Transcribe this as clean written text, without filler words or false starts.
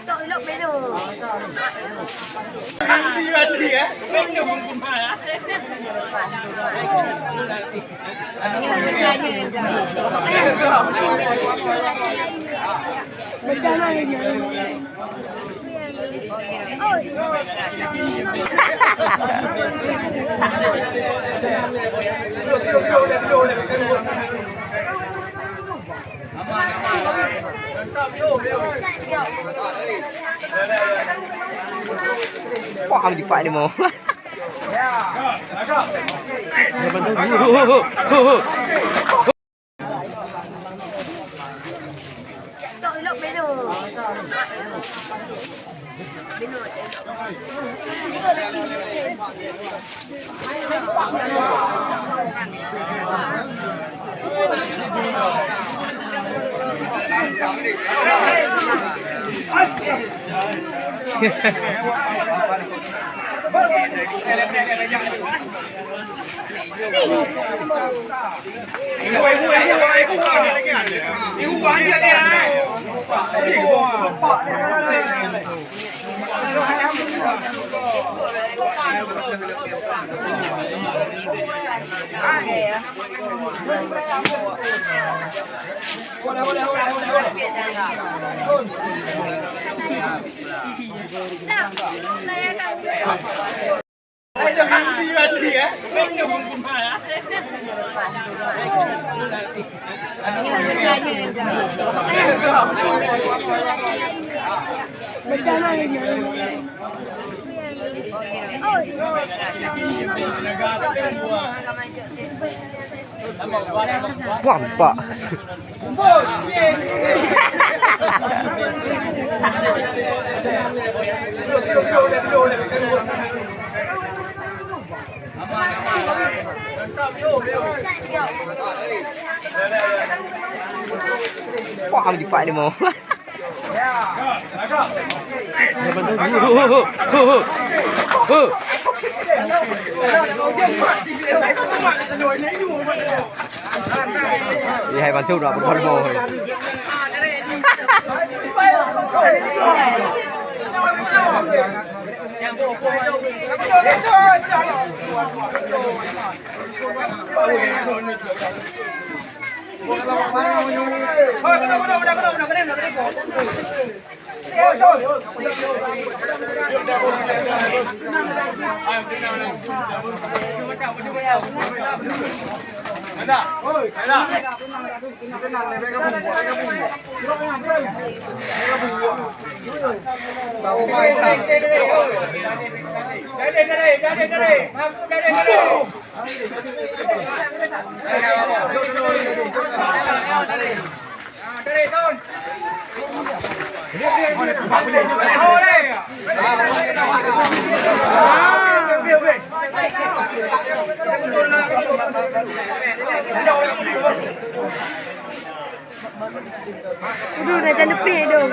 Tội lộc bên đồ. Đi bên đi á, không được một cùng hai á. Wah, di Pak ni mau. Tội lộc bên đồ. Đi bên đi á, không được một cùng hai á. Wah, Pak. Wah, di Pak ni mau. Đi hai bàn thu rồi, một con bò rồi. Udah jangan nepi dong.